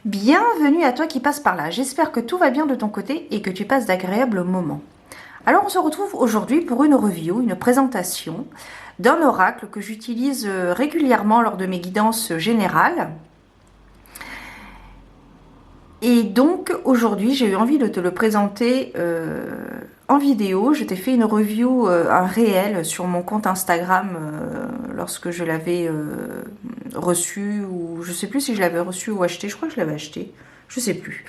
Bienvenue à toi qui passe par là. J'espère que tout va bien de ton côté et que tu passes d'agréables moments. Alors on se retrouve aujourd'hui pour une review, une présentation d'un oracle que j'utilise régulièrement lors de mes guidances générales. Et donc aujourd'hui j'ai eu envie de te le présenter en vidéo. Je t'ai fait une review, un réel sur mon compte Instagram lorsque je l'avais reçu, ou je sais plus si je l'avais reçu ou acheté. Je crois que je l'avais acheté, je sais plus.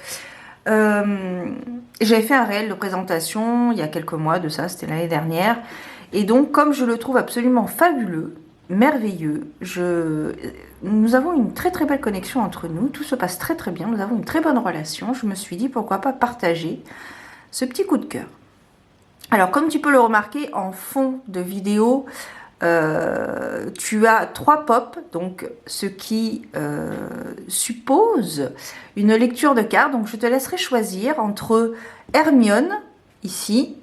J'avais fait un réel de présentation il y a quelques mois de ça, c'était l'année dernière. Et donc comme je le trouve absolument fabuleux, merveilleux, nous avons une très très belle connexion entre nous, tout se passe très très bien, nous avons une très bonne relation. Je me suis dit pourquoi pas partager ce petit coup de cœur. Alors comme tu peux le remarquer en fond de vidéo, tu as 3 pops, donc ce qui suppose une lecture de cartes. Donc je te laisserai choisir entre Hermione ici,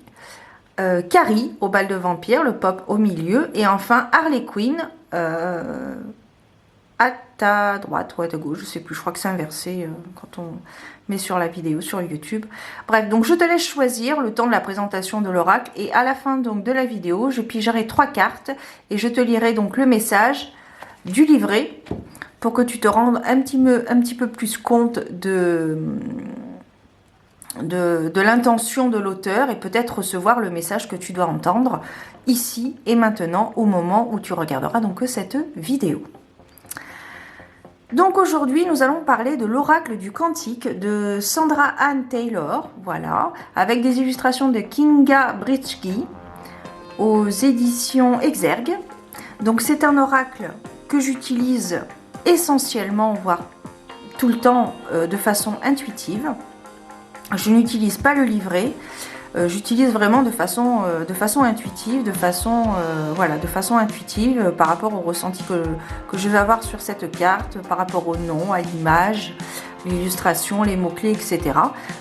Carrie au bal de vampire, le pop au milieu, et enfin Harley Quinn à ta droite ou à ta gauche, je sais plus, je crois que c'est inversé quand on met sur la vidéo sur YouTube. Bref, donc je te laisse choisir le temps de la présentation de l'oracle, et à la fin donc de la vidéo je pigerai 3 cartes et je te lirai donc le message du livret pour que tu te rendes un petit peu plus compte de l'intention de l'auteur, et peut-être recevoir le message que tu dois entendre ici et maintenant au moment où tu regarderas donc cette vidéo. Donc aujourd'hui, nous allons parler de l'oracle du Cantique de Sandra Anne Taylor, voilà, avec des illustrations de Kinga Britschgi aux éditions Exergue. Donc c'est un oracle que j'utilise essentiellement, voire tout le temps, de façon intuitive. Je n'utilise pas le livret. J'utilise vraiment de façon intuitive, de façon intuitive par rapport au ressenti que je vais avoir sur cette carte, par rapport au nom, à l'image, l'illustration, les mots-clés, etc.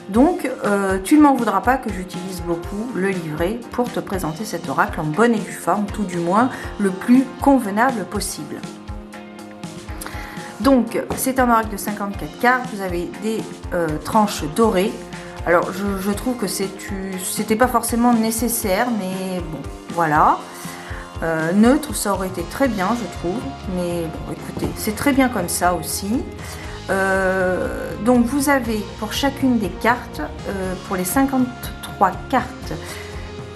Donc, tu ne m'en voudras pas que j'utilise beaucoup le livret pour te présenter cet oracle en bonne et due forme, tout du moins le plus convenable possible. Donc, c'est un oracle de 54 cartes, vous avez des tranches dorées. Alors, je trouve que c'était pas forcément nécessaire, mais bon, voilà. Neutre, ça aurait été très bien, je trouve. Mais bon, écoutez, c'est très bien comme ça aussi. Donc, vous avez pour chacune des cartes, pour les 53 cartes,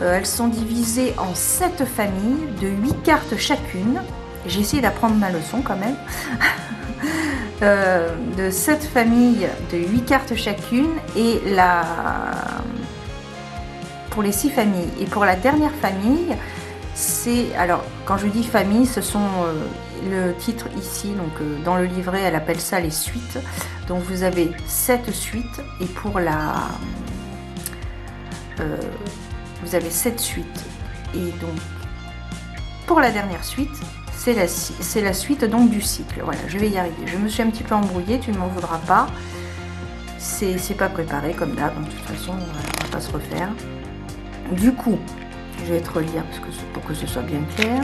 elles sont divisées en 7 familles de 8 cartes chacune. J'ai essayé d'apprendre ma leçon quand même. De 7 familles de 8 cartes chacune, et pour les 6 familles. Et pour la dernière famille, c'est, alors quand je dis famille, ce sont le titre ici, donc dans le livret elle appelle ça les suites. Donc vous avez 7 suites, et pour vous avez 7 suites, et donc pour la dernière suite, c'est la suite donc du cycle. Voilà, je vais y arriver. Je me suis un petit peu embrouillée, tu ne m'en voudras pas. C'est pas préparé comme d'hab, de toute façon, on va pas se refaire. Du coup, je vais te relire pour que ce soit bien clair.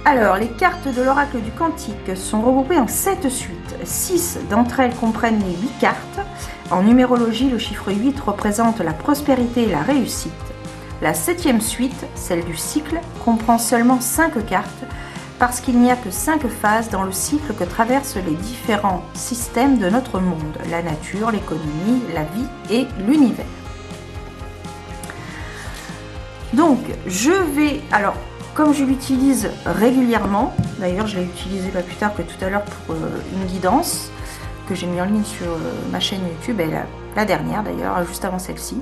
Alors, les cartes de l'oracle du Cantique sont regroupées en 7 suites. 6 d'entre elles comprennent les 8 cartes. En numérologie, le chiffre 8 représente la prospérité et la réussite. La 7e suite, celle du cycle, comprend seulement 5 cartes, parce qu'il n'y a que 5 phases dans le cycle que traversent les différents systèmes de notre monde, la nature, l'économie, la vie et l'univers. Donc, alors, comme je l'utilise régulièrement, d'ailleurs je l'ai utilisé pas plus tard que tout à l'heure pour une guidance que j'ai mis en ligne sur ma chaîne YouTube, et la dernière d'ailleurs, juste avant celle-ci.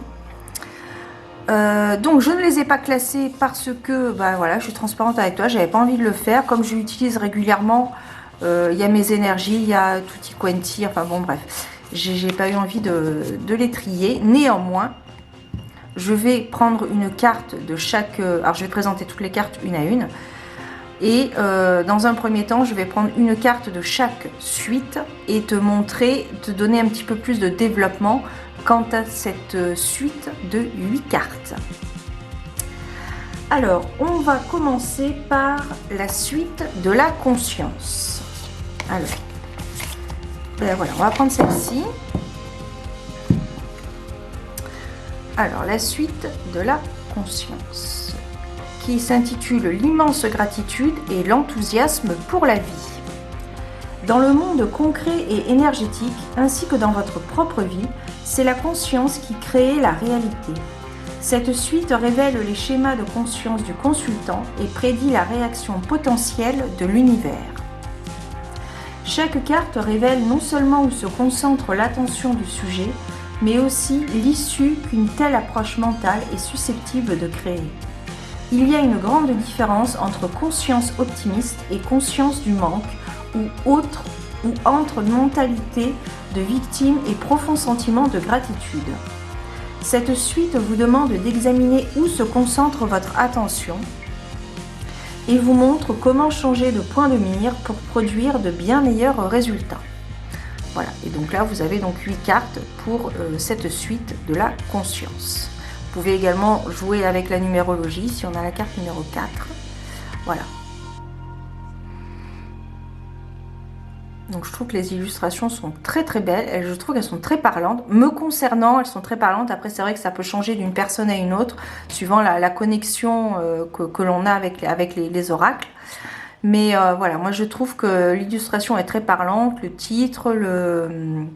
Donc je ne les ai pas classés parce que voilà, je suis transparente avec toi, j'avais pas envie de le faire. Comme je l'utilise régulièrement, il y a mes énergies, il y a tutti quanti, enfin bon bref, j'ai pas eu envie de les trier. Néanmoins, je vais prendre une carte de chaque, alors je vais présenter toutes les cartes une à une, et dans un premier temps je vais prendre une carte de chaque suite et te donner un petit peu plus de développement quant à cette suite de 8 cartes. Alors, on va commencer par la suite de la conscience. Alors, Ben voilà, on va prendre celle-ci. Alors, la suite de la conscience, qui s'intitule l'immense gratitude et l'enthousiasme pour la vie. Dans le monde concret et énergétique, ainsi que dans votre propre vie, c'est la conscience qui crée la réalité. Cette suite révèle les schémas de conscience du consultant et prédit la réaction potentielle de l'univers. Chaque carte révèle non seulement où se concentre l'attention du sujet, mais aussi l'issue qu'une telle approche mentale est susceptible de créer. Il y a une grande différence entre conscience optimiste et conscience du manque, ou entre mentalité de victime et profond sentiment de gratitude. Cette suite vous demande d'examiner où se concentre votre attention et vous montre comment changer de point de mire pour produire de bien meilleurs résultats. Voilà, et donc là vous avez donc 8 cartes pour cette suite de la conscience. Vous pouvez également jouer avec la numérologie si on a la carte numéro 4. Voilà. Donc je trouve que les illustrations sont très très belles, je trouve qu'elles sont très parlantes. Me concernant, elles sont très parlantes. Après c'est vrai que ça peut changer d'une personne à une autre, suivant la connexion que l'on a avec les oracles. Mais voilà, moi je trouve que l'illustration est très parlante, le titre, le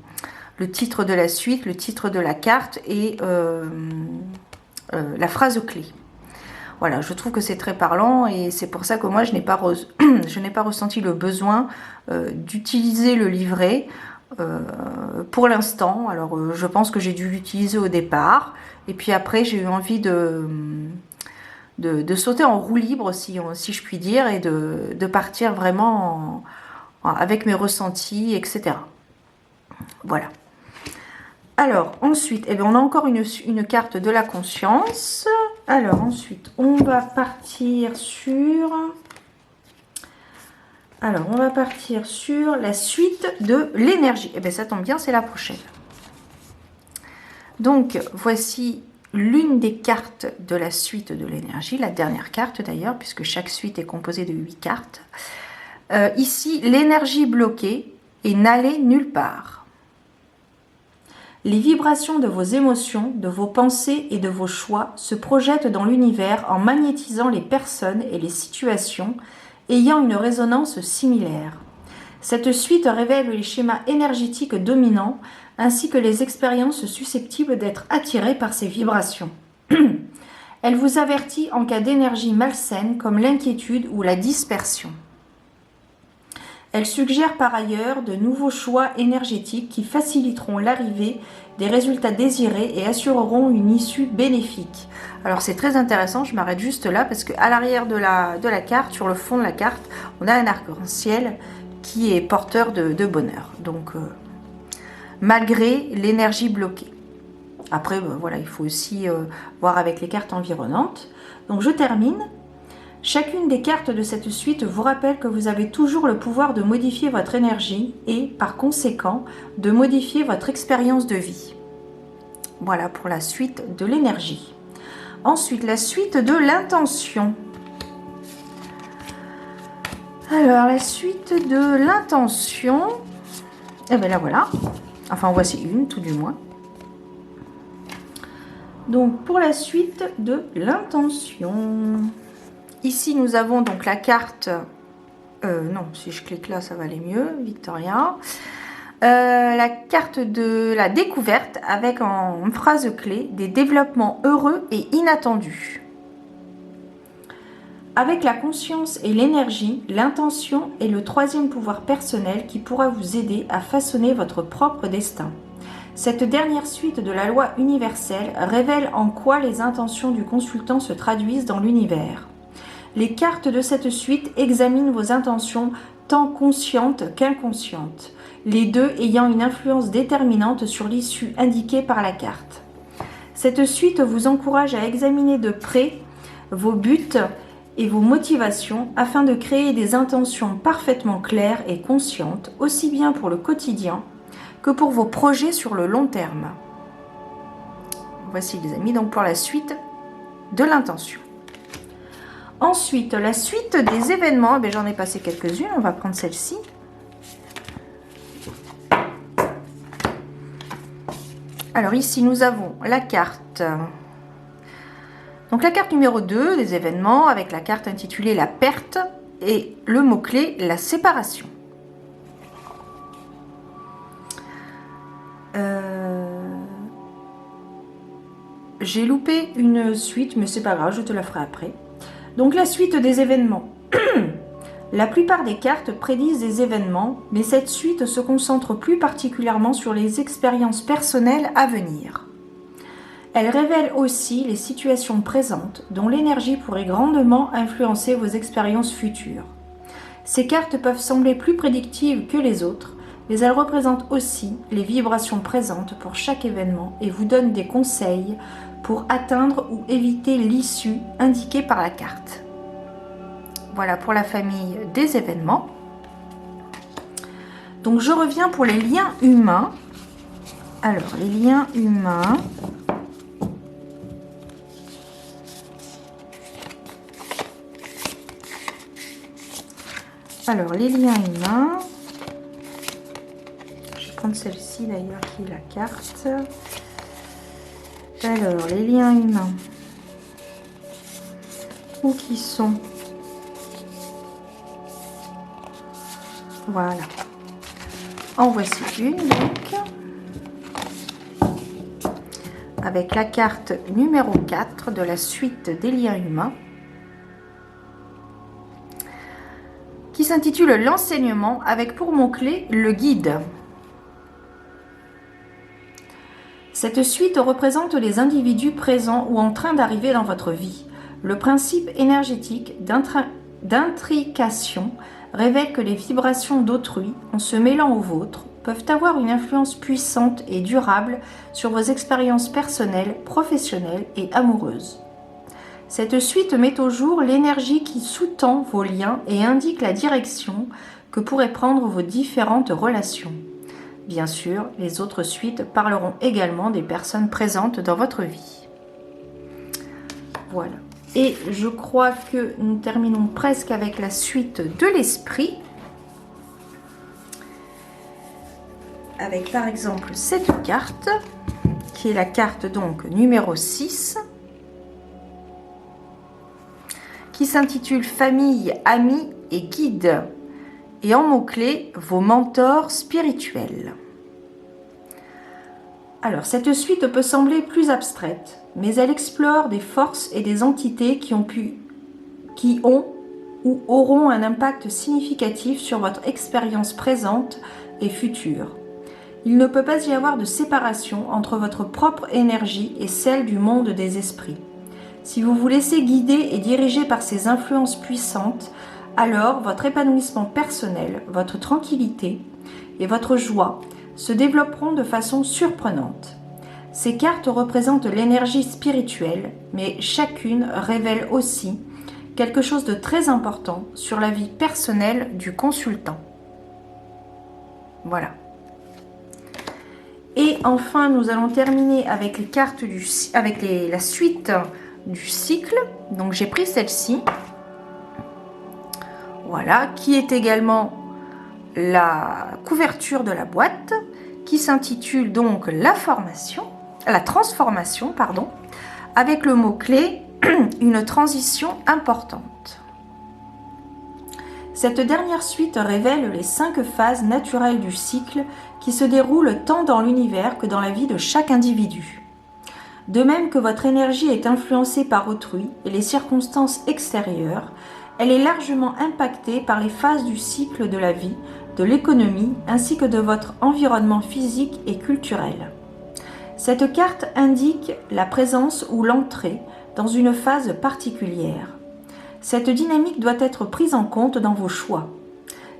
titre de la suite, le titre de la carte et la phrase clé. Voilà, je trouve que c'est très parlant et c'est pour ça que moi je n'ai pas ressenti le besoin d'utiliser le livret pour l'instant. Alors je pense que j'ai dû l'utiliser au départ et puis après j'ai eu envie de sauter en roue libre si je puis dire et de partir vraiment avec mes ressentis, etc. Voilà. Alors, ensuite, eh bien, on a encore une carte de la conscience. Alors, ensuite, on va partir sur... Alors, on va partir sur la suite de l'énergie. Eh bien, ça tombe bien, c'est la prochaine. Donc, voici l'une des cartes de la suite de l'énergie, la dernière carte d'ailleurs, puisque chaque suite est composée de 8 cartes. Ici, l'énergie bloquée et n'allez nulle part. Les vibrations de vos émotions, de vos pensées et de vos choix se projettent dans l'univers en magnétisant les personnes et les situations ayant une résonance similaire. Cette suite révèle les schémas énergétiques dominants ainsi que les expériences susceptibles d'être attirées par ces vibrations. Elle vous avertit en cas d'énergie malsaine comme l'inquiétude ou la dispersion. Elle suggère par ailleurs de nouveaux choix énergétiques qui faciliteront l'arrivée des résultats désirés et assureront une issue bénéfique. Alors c'est très intéressant, je m'arrête juste là parce qu'à l'arrière de la carte, sur le fond de la carte, on a un arc-en-ciel qui est porteur de bonheur. Donc malgré l'énergie bloquée. Après, voilà, il faut aussi voir avec les cartes environnantes. Donc je termine. Chacune des cartes de cette suite vous rappelle que vous avez toujours le pouvoir de modifier votre énergie et, par conséquent, de modifier votre expérience de vie. Voilà pour la suite de l'énergie. Ensuite, la suite de l'intention. Alors, la suite de l'intention, eh bien là voilà. Enfin, voici une, tout du moins. Donc, pour la suite de l'intention... Ici, nous avons donc la carte... non, si je clique là, ça va aller mieux. Victoria. La carte de la découverte avec en phrase clé des développements heureux et inattendus. Avec la conscience et l'énergie, l'intention est le troisième pouvoir personnel qui pourra vous aider à façonner votre propre destin. Cette dernière suite de la loi universelle révèle en quoi les intentions du consultant se traduisent dans l'univers. Les cartes de cette suite examinent vos intentions tant conscientes qu'inconscientes, les deux ayant une influence déterminante sur l'issue indiquée par la carte. Cette suite vous encourage à examiner de près vos buts et vos motivations afin de créer des intentions parfaitement claires et conscientes, aussi bien pour le quotidien que pour vos projets sur le long terme. Voici les amis, donc pour la suite de l'intention. Ensuite, la suite des événements, j'en ai passé quelques-unes, on va prendre celle-ci. Alors ici, nous avons la carte. Donc la carte numéro 2 des événements avec la carte intitulée la perte et le mot-clé la séparation. J'ai loupé une suite, mais c'est pas grave, je te la ferai après. Donc la suite des événements. La plupart des cartes prédisent des événements, mais cette suite se concentre plus particulièrement sur les expériences personnelles à venir. Elle révèle aussi les situations présentes dont l'énergie pourrait grandement influencer vos expériences futures. Ces cartes peuvent sembler plus prédictives que les autres, mais elles représentent aussi les vibrations présentes pour chaque événement et vous donnent des conseils pour atteindre ou éviter l'issue indiquée par la carte. Voilà pour la famille des événements. Donc je reviens pour les liens humains. Alors les liens humains. Alors les liens humains. Je vais prendre celle-ci d'ailleurs qui est la carte. Alors les liens humains. Où qui sont? Voilà. En voici une donc. Avec la carte numéro 4 de la suite des liens humains. Qui s'intitule l'enseignement avec pour mot-clé le guide. Cette suite représente les individus présents ou en train d'arriver dans votre vie. Le principe énergétique d'intrication révèle que les vibrations d'autrui, en se mêlant aux vôtres, peuvent avoir une influence puissante et durable sur vos expériences personnelles, professionnelles et amoureuses. Cette suite met au jour l'énergie qui sous-tend vos liens et indique la direction que pourraient prendre vos différentes relations. Bien sûr, les autres suites parleront également des personnes présentes dans votre vie. Voilà. Et je crois que nous terminons presque avec la suite de l'esprit. Avec par exemple cette carte, qui est la carte donc numéro 6, qui s'intitule Famille, amis et guides. Et en mots-clés, vos mentors spirituels. Alors, cette suite peut sembler plus abstraite, mais elle explore des forces et des entités qui ont ou auront un impact significatif sur votre expérience présente et future. Il ne peut pas y avoir de séparation entre votre propre énergie et celle du monde des esprits. Si vous vous laissez guider et diriger par ces influences puissantes, alors votre épanouissement personnel, votre tranquillité et votre joie se développeront de façon surprenante. Ces cartes représentent l'énergie spirituelle, mais chacune révèle aussi quelque chose de très important sur la vie personnelle du consultant. Voilà. Et enfin, nous allons terminer avec les cartes la suite du cycle. Donc j'ai pris celle-ci. Voilà, qui est également la couverture de la boîte, qui s'intitule donc la transformation, avec le mot-clé une transition importante. Cette dernière suite révèle les 5 phases naturelles du cycle qui se déroulent tant dans l'univers que dans la vie de chaque individu. De même que votre énergie est influencée par autrui et les circonstances extérieures, elle est largement impactée par les phases du cycle de la vie, de l'économie ainsi que de votre environnement physique et culturel. Cette carte indique la présence ou l'entrée dans une phase particulière. Cette dynamique doit être prise en compte dans vos choix.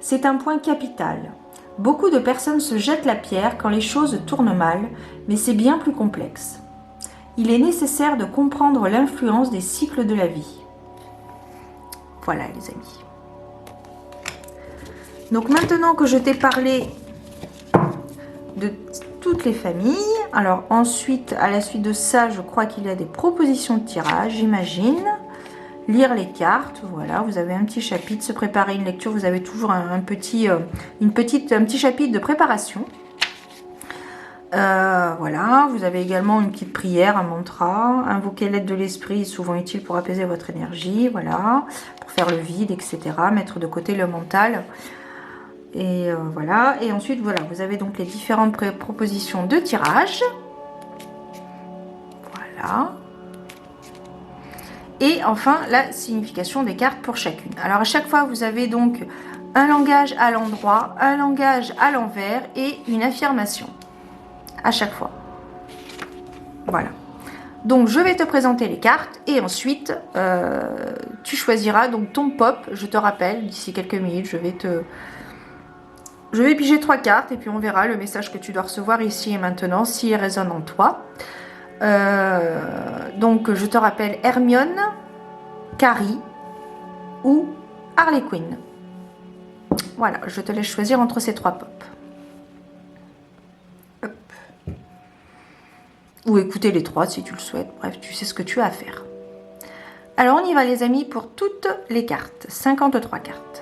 C'est un point capital. Beaucoup de personnes se jettent la pierre quand les choses tournent mal, mais c'est bien plus complexe. Il est nécessaire de comprendre l'influence des cycles de la vie. Voilà les amis. Donc maintenant que je t'ai parlé de toutes les familles, alors ensuite, à la suite de ça, je crois qu'il y a des propositions de tirage, j'imagine. Lire les cartes, voilà, vous avez un petit chapitre, se préparer une lecture, vous avez toujours un petit chapitre de préparation. Voilà, vous avez également une petite prière, un mantra. Invoquer l'aide de l'esprit est souvent utile pour apaiser votre énergie, voilà, pour faire le vide, etc. Mettre de côté le mental. Et voilà, et ensuite, voilà, vous avez donc les différentes propositions de tirage. Voilà. Et enfin, la signification des cartes pour chacune. Alors, à chaque fois, vous avez donc un langage à l'endroit, un langage à l'envers et une affirmation. À chaque fois. Voilà. Donc, je vais te présenter les cartes et ensuite, tu choisiras donc ton pop. Je te rappelle, d'ici quelques minutes, je vais piger 3 cartes et puis on verra le message que tu dois recevoir ici et maintenant, s'il résonne en toi. Donc, je te rappelle Hermione, Carrie ou Harley Quinn. Voilà, je te laisse choisir entre ces 3 pops. Hop. Ou écouter les 3 si tu le souhaites. Bref, tu sais ce que tu as à faire. Alors, on y va les amis pour toutes les cartes. 53 cartes.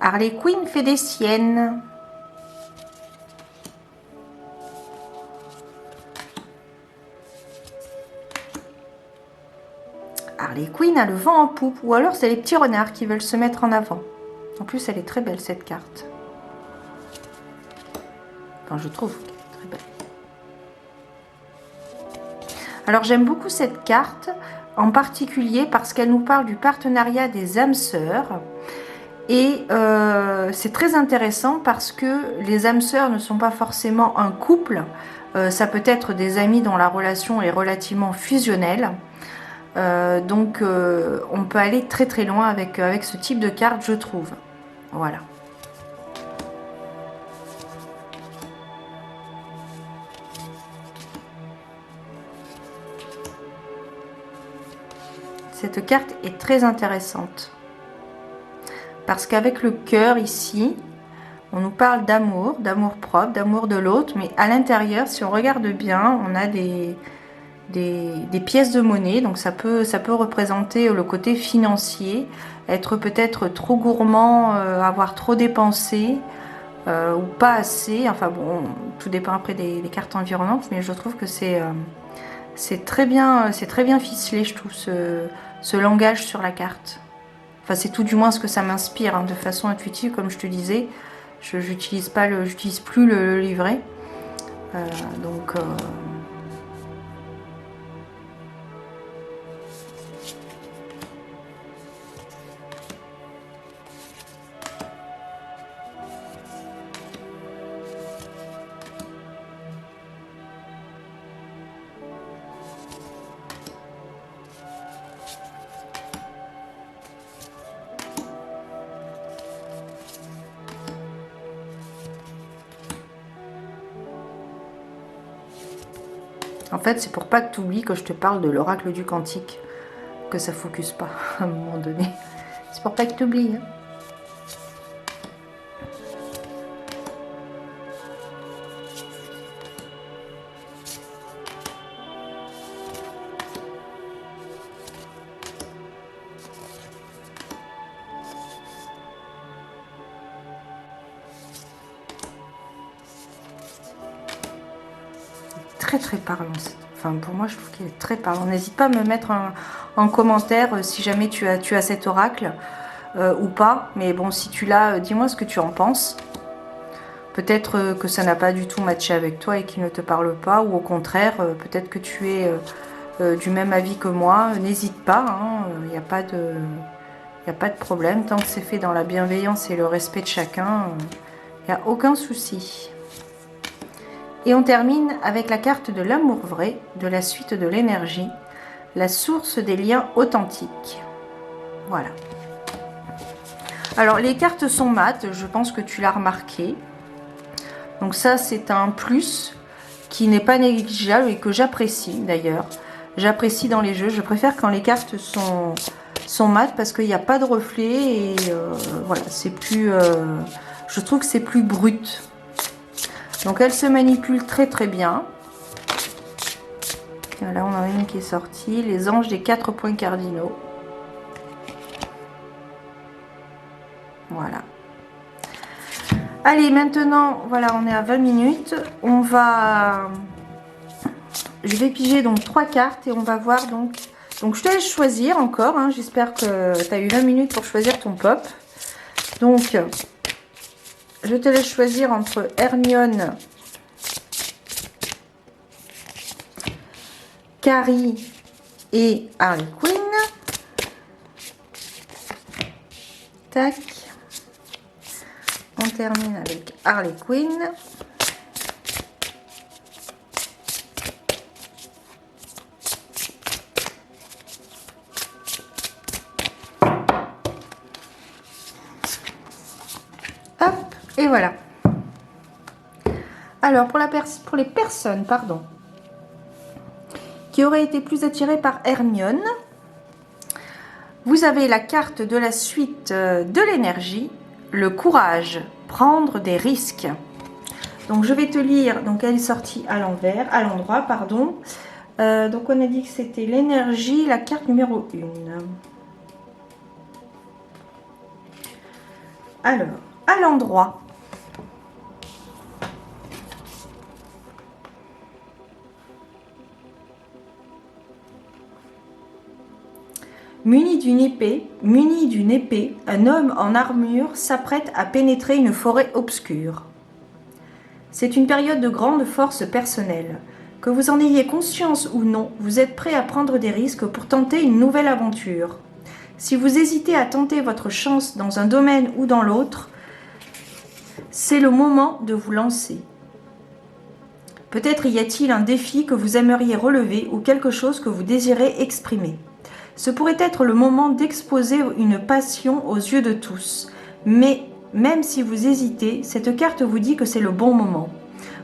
Harley Quinn fait des siennes. Harley Quinn a le vent en poupe. Ou alors c'est les petits renards qui veulent se mettre en avant. En plus, elle est très belle cette carte. Enfin, je trouve qu'elle est très belle. Alors, j'aime beaucoup cette carte, en particulier parce qu'elle nous parle du partenariat des âmes sœurs. Et c'est très intéressant parce que les âmes sœurs ne sont pas forcément un couple. Ça peut être des amis dont la relation est relativement fusionnelle. Donc, on peut aller très très loin avec ce type de carte, je trouve. Voilà. Cette carte est très intéressante. Parce qu'avec le cœur ici, on nous parle d'amour, d'amour propre, d'amour de l'autre. Mais à l'intérieur, si on regarde bien, on a des pièces de monnaie. Donc ça peut représenter le côté financier. Être peut-être trop gourmand, avoir trop dépensé. Ou pas assez. Enfin bon, tout dépend après des cartes environnantes. Mais je trouve que c'est très bien ficelé, je trouve, ce langage sur la carte. Enfin, c'est tout du moins ce que ça m'inspire, hein, de façon intuitive, comme je te disais. J'utilise plus le livret. Donc... En fait, c'est pour pas que tu oublies que je te parle de l'oracle du Cantique, que ça focus pas à un moment donné. C'est pour pas que tu oublies. Hein. Très parlant. Enfin, pour moi, je trouve qu'il est très parlant. N'hésite pas à me mettre en commentaire si jamais tu as cet oracle ou pas. Mais bon, si tu l'as, dis-moi ce que tu en penses. Peut-être que ça n'a pas du tout matché avec toi et qu'il ne te parle pas. Ou au contraire, peut-être que tu es du même avis que moi. N'hésite pas, il n'y a pas de problème. Tant que c'est fait dans la bienveillance et le respect de chacun, il n'y a aucun souci. Et on termine avec la carte de l'amour vrai, de la suite de l'énergie, la source des liens authentiques. Voilà. Alors, les cartes sont mates, je pense que tu l'as remarqué. Donc ça, c'est un plus qui n'est pas négligeable et que j'apprécie d'ailleurs. J'apprécie dans les jeux. Je préfère quand les cartes sont mates parce qu'il n'y a pas de reflet et voilà, c'est plus... je trouve que c'est plus brut. Donc elle se manipule très très bien. Là, on en a une qui est sortie. Les anges des 4 points cardinaux. Voilà. Allez, maintenant, voilà, on est à 20 minutes. On va... Je vais piger donc 3 cartes et on va voir donc... Donc, je te laisse choisir encore. Hein. J'espère que tu as eu 20 minutes pour choisir ton pop. Donc, je te laisse choisir entre Hermione, Carrie et Harley Quinn. Tac. On termine avec Harley Quinn. Hop, et voilà. Alors, pour les personnes, pardon, qui auraient été plus attirées par Hermione, vous avez la carte de la suite de l'énergie, le courage, prendre des risques. Donc je vais te lire, donc elle est sortie à l'envers, à l'endroit, pardon. Donc on a dit que c'était l'énergie, la carte numéro 1. Alors, à l'endroit. Muni d'une épée, un homme en armure s'apprête à pénétrer une forêt obscure. C'est une période de grande force personnelle. Que vous en ayez conscience ou non, vous êtes prêt à prendre des risques pour tenter une nouvelle aventure. Si vous hésitez à tenter votre chance dans un domaine ou dans l'autre, c'est le moment de vous lancer. Peut-être y a-t-il un défi que vous aimeriez relever ou quelque chose que vous désirez exprimer. Ce pourrait être le moment d'exposer une passion aux yeux de tous. Mais même si vous hésitez, cette carte vous dit que c'est le bon moment.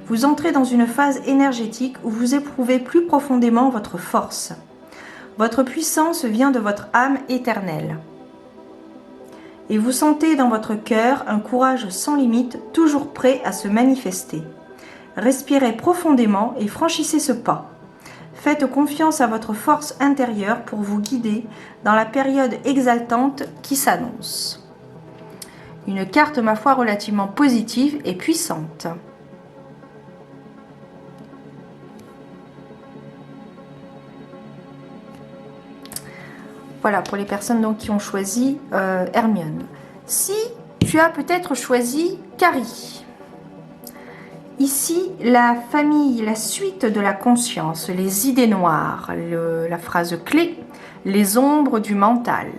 Vous entrez dans une phase énergétique où vous éprouvez plus profondément votre force. Votre puissance vient de votre âme éternelle. Et vous sentez dans votre cœur un courage sans limite, toujours prêt à se manifester. Respirez profondément et franchissez ce pas. Faites confiance à votre force intérieure pour vous guider dans la période exaltante qui s'annonce. Une carte, ma foi, relativement positive et puissante. Voilà, pour les personnes donc, qui ont choisi Hermione. Si tu as peut-être choisi Carrie. Ici, la famille, la suite de la conscience, les idées noires, la phrase clé, les ombres du mental.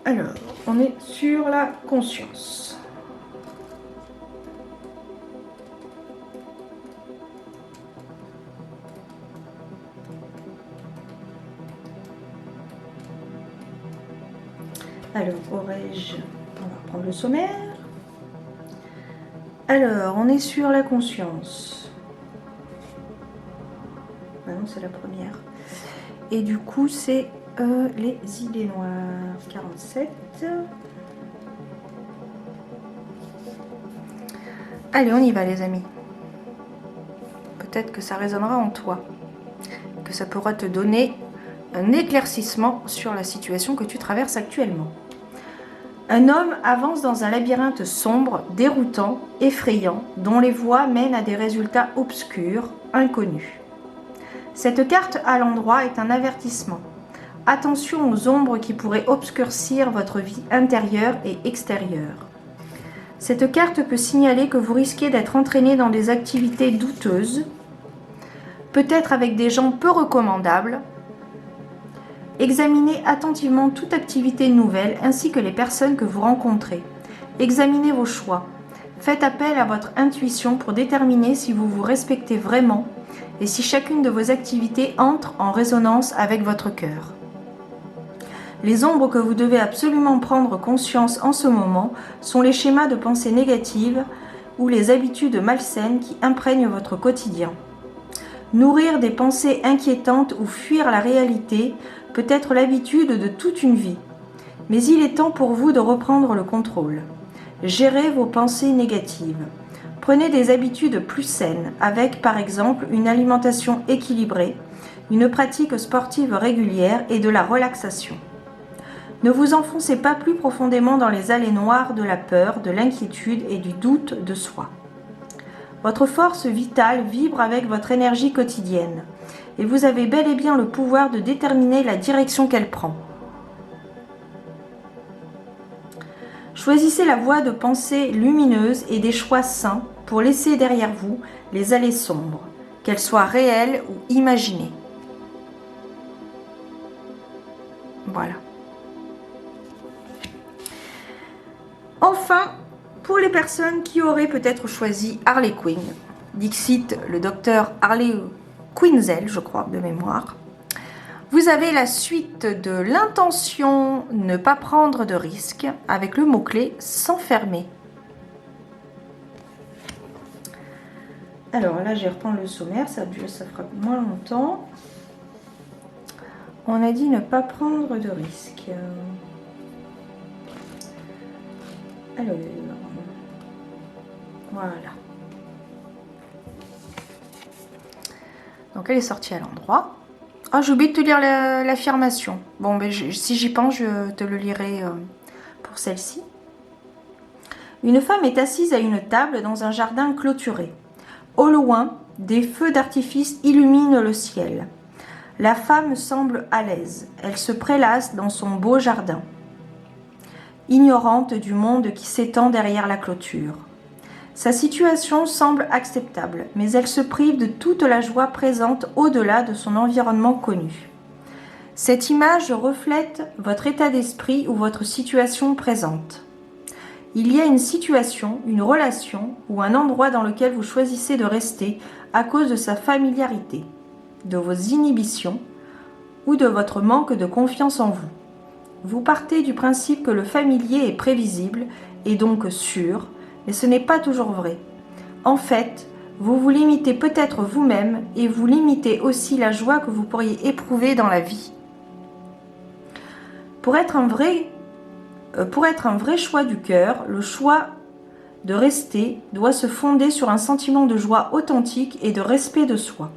Alors, on est sur la conscience. Alors, aurais-je... On va reprendre le sommaire. Alors, on est sur la conscience. Ah non, c'est la première. Et du coup, c'est les idées noires. 47. Allez, on y va, les amis. Peut-être que ça résonnera en toi. Que ça pourra te donner un éclaircissement sur la situation que tu traverses actuellement. Un homme avance dans un labyrinthe sombre, déroutant, effrayant, dont les voies mènent à des résultats obscurs, inconnus. Cette carte à l'endroit est un avertissement. Attention aux ombres qui pourraient obscurcir votre vie intérieure et extérieure. Cette carte peut signaler que vous risquez d'être entraîné dans des activités douteuses, peut-être avec des gens peu recommandables. Examinez attentivement toute activité nouvelle ainsi que les personnes que vous rencontrez. Examinez vos choix. Faites appel à votre intuition pour déterminer si vous vous respectez vraiment et si chacune de vos activités entre en résonance avec votre cœur. Les ombres que vous devez absolument prendre conscience en ce moment sont les schémas de pensée négatives ou les habitudes malsaines qui imprègnent votre quotidien. Nourrir des pensées inquiétantes ou fuir la réalité peut être l'habitude de toute une vie. Mais il est temps pour vous de reprendre le contrôle. Gérez vos pensées négatives. Prenez des habitudes plus saines avec, par exemple, une alimentation équilibrée, une pratique sportive régulière et de la relaxation. Ne vous enfoncez pas plus profondément dans les allées noires de la peur, de l'inquiétude et du doute de soi. Votre force vitale vibre avec votre énergie quotidienne et vous avez bel et bien le pouvoir de déterminer la direction qu'elle prend. Choisissez la voie de pensée lumineuse et des choix sains pour laisser derrière vous les allées sombres, qu'elles soient réelles ou imaginées. Voilà. Enfin, pour les personnes qui auraient peut-être choisi Harley Quinn, dixit le docteur Harley Quinzel, je crois, de mémoire, vous avez la suite de l'intention ne pas prendre de risques avec le mot-clé s'enfermer. Alors là, j'ai reprendre le sommaire, ça fera moins longtemps. On a dit ne pas prendre de risques. Alors, voilà. Donc elle est sortie à l'endroit. Ah, j'ai oublié de te lire l'affirmation. Bon, ben, si j'y pense, je te le lirai pour celle-ci. Une femme est assise à une table dans un jardin clôturé. Au loin, des feux d'artifice illuminent le ciel. La femme semble à l'aise. Elle se prélasse dans son beau jardin, ignorante du monde qui s'étend derrière la clôture. Sa situation semble acceptable, mais elle se prive de toute la joie présente au-delà de son environnement connu. Cette image reflète votre état d'esprit ou votre situation présente. Il y a une situation, une relation ou un endroit dans lequel vous choisissez de rester à cause de sa familiarité, de vos inhibitions ou de votre manque de confiance en vous. Vous partez du principe que le familier est prévisible et donc sûr, mais ce n'est pas toujours vrai. En fait, vous vous limitez peut-être vous-même et vous limitez aussi la joie que vous pourriez éprouver dans la vie. Pour être un vrai choix du cœur, le choix de rester doit se fonder sur un sentiment de joie authentique et de respect de soi.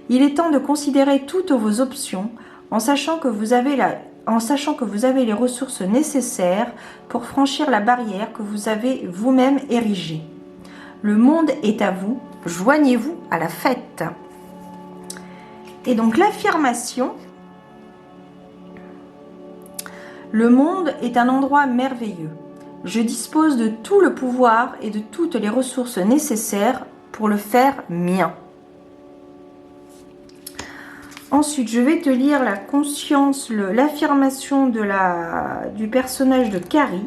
Il est temps de considérer toutes vos options en sachant que vous avez les ressources nécessaires pour franchir la barrière que vous avez vous-même érigée. Le monde est à vous, joignez-vous à la fête. Et donc l'affirmation, le monde est un endroit merveilleux. Je dispose de tout le pouvoir et de toutes les ressources nécessaires pour le faire mien. Ensuite, je vais te lire la conscience, l'affirmation du personnage de Carrie.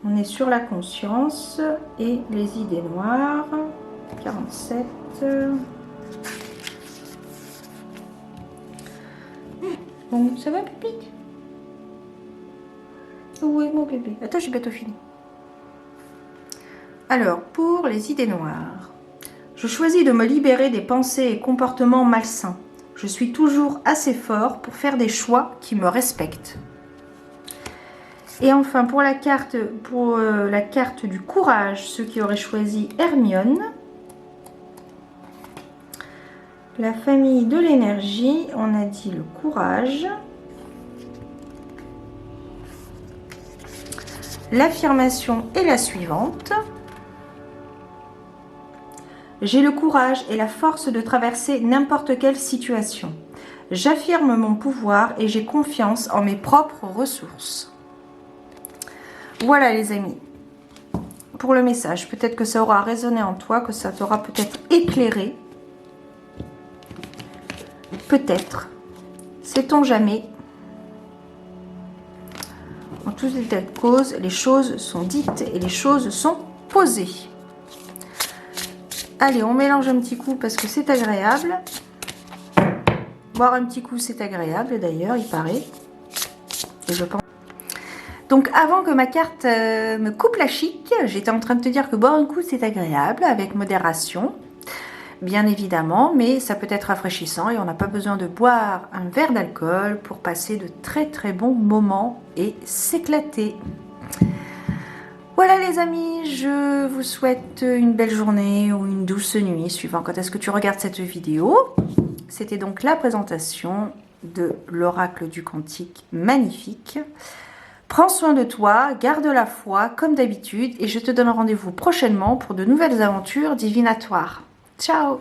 On est sur la conscience et les idées noires. 47. Bon, ça va, Pépite? Oui, mon bébé. Attends, j'ai bientôt fini. Alors, pour les idées noires. Je choisis de me libérer des pensées et comportements malsains. Je suis toujours assez fort pour faire des choix qui me respectent. Et enfin, pour la carte du courage, ceux qui auraient choisi Hermione. La famille de l'énergie, on a dit le courage. L'affirmation est la suivante. J'ai le courage et la force de traverser n'importe quelle situation. J'affirme mon pouvoir et j'ai confiance en mes propres ressources. Voilà les amis, pour le message. Peut-être que ça aura résonné en toi, que ça t'aura peut-être éclairé. Peut-être. Sait-on jamais. En tout état de cause, les choses sont dites et les choses sont posées. Allez, on mélange un petit coup parce que c'est agréable. Boire un petit coup, c'est agréable d'ailleurs, il paraît. Et je pense... Donc avant que ma carte me coupe la chic, j'étais en train de te dire que boire un coup, c'est agréable, avec modération. Bien évidemment, mais ça peut être rafraîchissant et on n'a pas besoin de boire un verre d'alcool pour passer de très très bons moments et s'éclater. Voilà les amis, je vous souhaite une belle journée ou une douce nuit, suivant quand est-ce que tu regardes cette vidéo. C'était donc la présentation de l'oracle du Cantique magnifique. Prends soin de toi, garde la foi comme d'habitude et je te donne rendez-vous prochainement pour de nouvelles aventures divinatoires. Ciao!